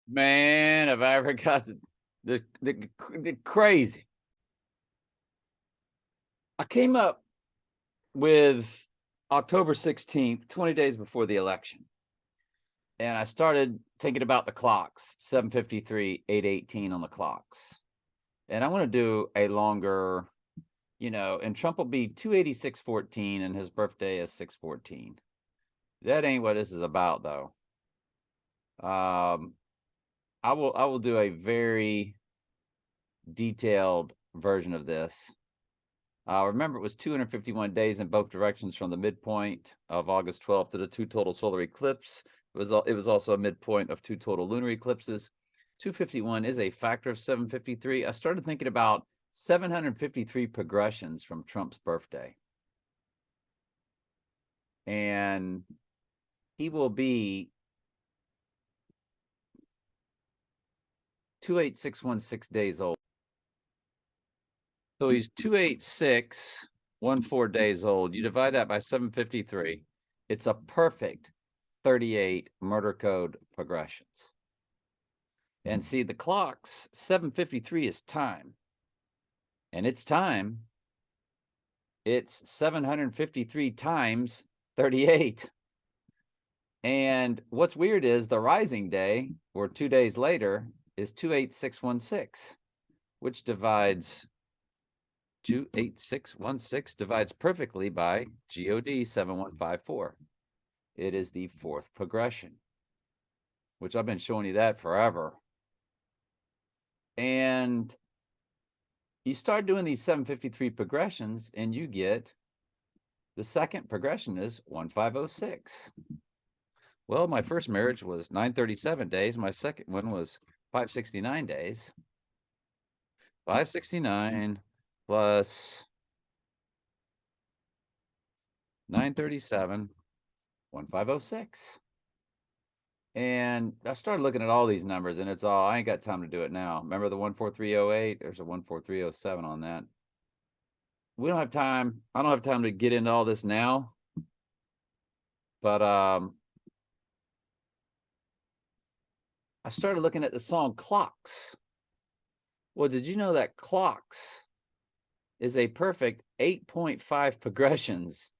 Man, have I ever got the crazy. I came up with October 16th, 20 days before the election. And I started thinking about the clocks, 7:53, 8:18 on the clocks. And I want to do a longer, and Trump will be 286-14 and his birthday is 614. That ain't what this is about though. Um I will do a very detailed version of this. Remember, it was 251 days in both directions from the midpoint of August 12th to the two total solar eclipse. It was also a midpoint of two total lunar eclipses. 251 is a factor of 753. I started thinking about 753 progressions from Trump's birthday. And he will be 28616 days old. So he's 28614 days old. You divide that by 753. It's a perfect 38 murder code progressions. And see, the clock's 753 is time. And it's time. It's 753 times 38. And what's weird is the rising day, or 2 days later, is 28616, which divides 28616 divides perfectly by GOD 7154. It is the fourth progression, which I've been showing you that forever. And you start doing these 753 progressions and you get the second progression is 1506. Well, my first marriage was 937 days. My second one was 569 days. 569 plus 937, 1506. And I started looking at all these numbers and it's all, I ain't got time to do it now. Remember the 14308? There's a 14307 on that. We don't have time. I don't have time to get into all this now. But I started looking at the song Clocks. Well, did you know that Clocks is a perfect 8.5 progressions?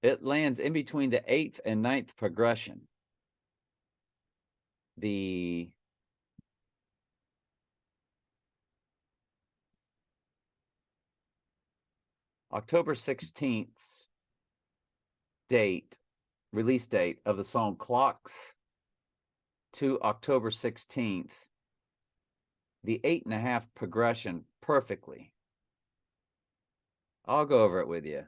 It lands in between the 8th and 9th progression. The October 16th release date of the song Clocks to October 16th, the 8.5 progression perfectly. I'll go over it with you.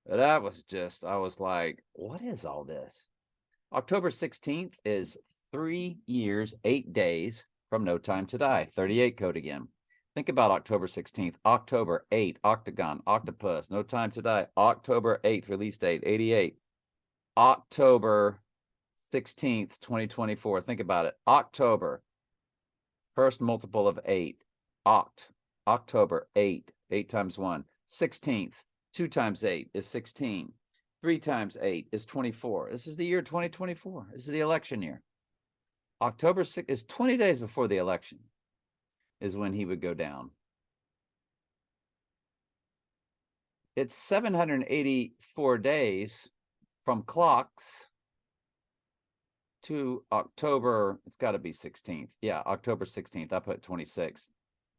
That was just, I was like, what is all this? October 16th is 3 years, 8 days from No Time to Die, 38 code again. Think about October 16th, October 8, Octagon, Octopus, No Time to Die, October 8th, release date, 88. October 16th, 2024. Think about it. October, first multiple of 8. October 8, 8 times 1. 16th, 2 times 8 is 16. 3 times 8 is 24. This is the year 2024. This is the election year. October 6th is 20 days before the election is when he would go down. It's 784 days from Clocks to October. It's got to be 16th. Yeah, October 16th. I put 26th.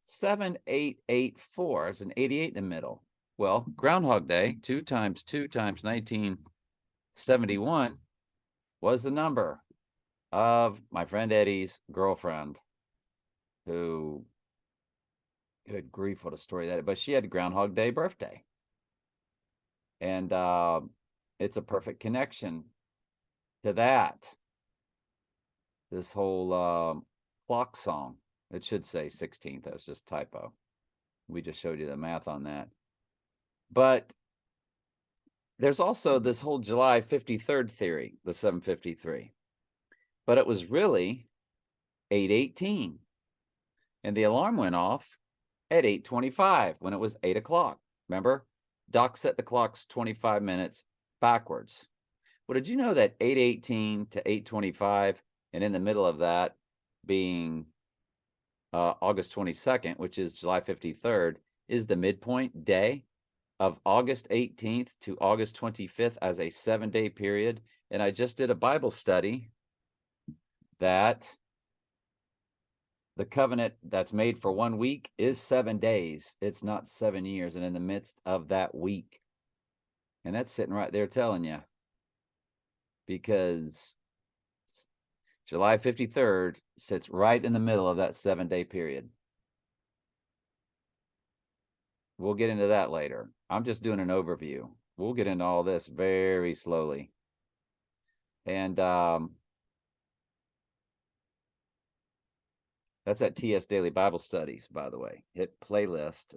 7884 is an 88 in the middle. Well, Groundhog Day, 2 times 2 times 1971 was the number of my friend Eddie's girlfriend, who, good grief, what a story that is. But she had Groundhog Day birthday. And it's a perfect connection to that. This whole clock song. It should say 16th. That was just typo. We just showed you the math on that. But there's also this whole July 53rd theory, the 753. But it was really 8:18. And the alarm went off at 8:25 when it was 8 o'clock. Remember? Doc set the clocks 25 minutes backwards. Well, did you know that 8:18 to 8:25 And in the middle of that being August 22nd, which is July 53rd, is the midpoint day of August 18th to August 25th as a 7-day period. And I just did a Bible study that the covenant that's made for 1 week is 7 days. It's not 7 years. And in the midst of that week, and that's sitting right there telling you, because July 53rd sits right in the middle of that 7-day period. We'll get into that later. I'm just doing an overview. We'll get into all this very slowly. And that's at TS Daily Bible Studies, by the way. Hit playlist.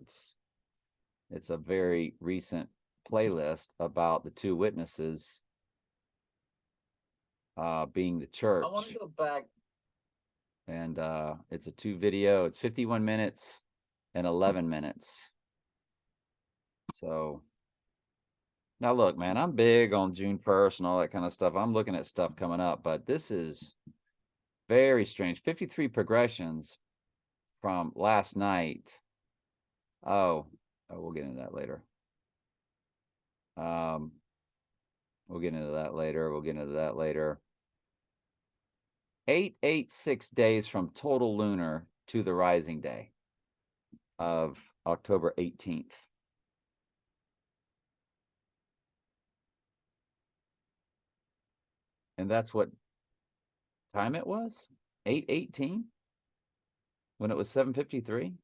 It's a very recent playlist about the two witnesses being the church. I want to go back. And it's a 2-video. It's 51 minutes and 11 minutes. So now look, man, I'm big on June 1st and all that kind of stuff. I'm looking at stuff coming up, but this is very strange. 53 progressions from last night. Oh, we'll get into that later. We'll get into that later. We'll get into that later. 886 days from total lunar to the rising day of October 18th. And that's what time it was? 8:18 when it was 7:53.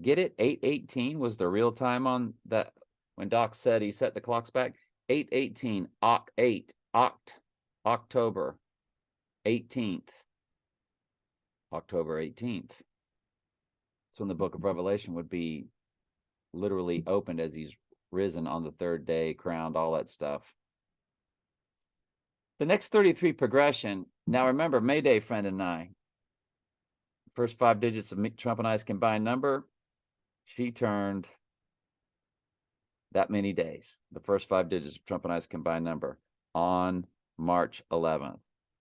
Get it? 8:18 was the real time on that when Doc said he set the clocks back. 8:18 October 18th. October 18th. That's when the book of Revelation would be literally opened as he's risen on the third day, crowned, all that stuff. The next 33 progression. Now remember, Mayday friend and I, first 5 digits of Trump and I's combined number, she turned that many days. The first 5 digits of Trump and I's combined number on March 11th.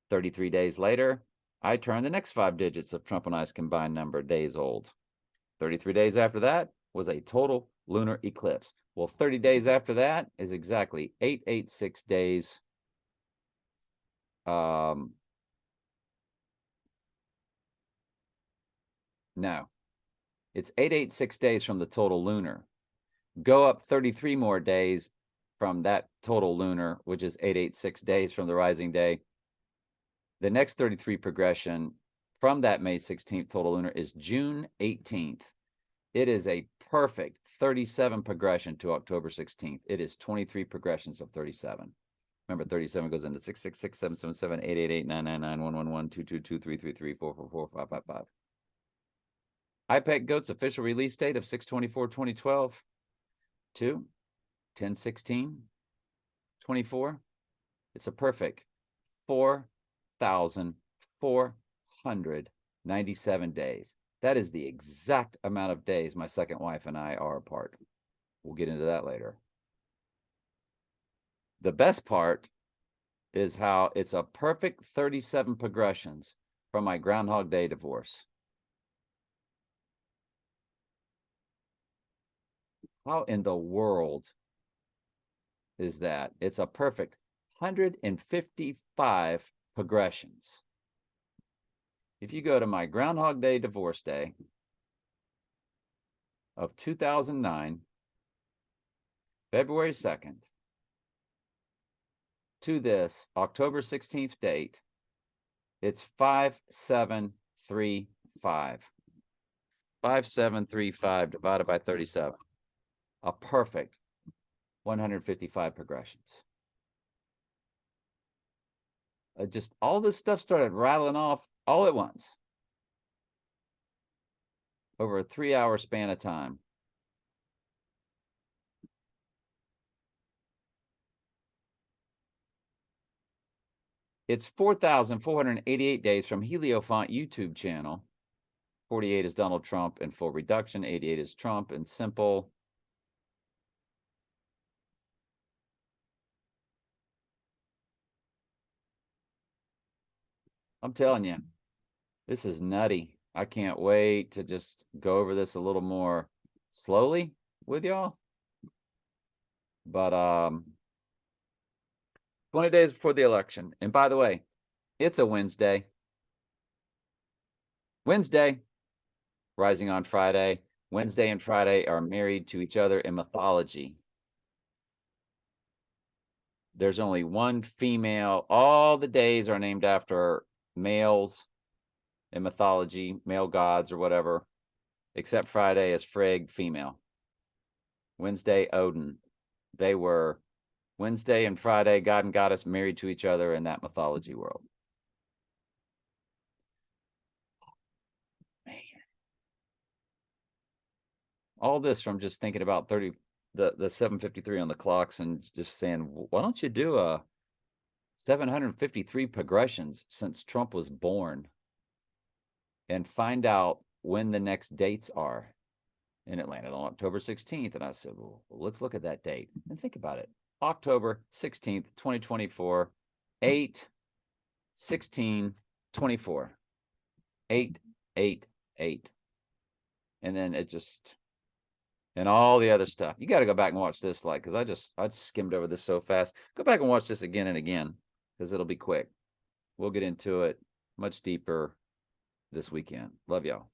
33 days later, I turned the next 5 digits of Trump and I's combined number days old. 33 days after that was a total lunar eclipse. Well, 30 days after that is exactly 886 days. No, it's 886 days from the total lunar. Go up 33 more days from that total lunar, which is 886 days from the rising day. The next 33 progression from that May 16th total lunar is June 18th. It is a perfect 37 progression to October 16th. It is 23 progressions of 37. Remember, 37 goes into 666, 777, 888, 999, 111, 222, 333, 444, 555. IPEC GOAT's official release date of 6/24/2012 to 10/16/24. It's a perfect 4,497 days. That is the exact amount of days my second wife and I are apart. We'll get into that later. The best part is how it's a perfect 37 progressions from my Groundhog Day divorce. How in the world is that? It's a perfect 155 progressions. If you go to my Groundhog Day divorce day of 2009, February 2nd, to this October 16th date, it's 5735. 5735 divided by 37. A perfect 155 progressions. Just all this stuff started rattling off all at once over a 3-hour span of time. It's 4,488 days from Heliofont YouTube channel. 48 is Donald Trump in full reduction. 88 is Trump in simple. I'm telling you, this is nutty. I can't wait to just go over this a little more slowly with y'all. But 20 days before the election. And by the way, it's a Wednesday. Wednesday, rising on Friday. Wednesday and Friday are married to each other in mythology. There's only one female. All the days are named after males in mythology, male gods or whatever, except Friday is Frigg, female. Wednesday, Odin. They were Wednesday and Friday, God and goddess married to each other in that mythology world. Man. All this from just thinking about the 753 on the clocks and just saying, why don't you do a 753 progressions since Trump was born and find out when the next dates are? And it landed on October 16th. And I said, well, let's look at that date and think about it. October 16th, 2024, 8/16/24, 888. And then it just, and all the other stuff. You got to go back and watch this, like, because I skimmed over this so fast. Go back and watch this again and again, because it'll be quick. We'll get into it much deeper this weekend. Love y'all.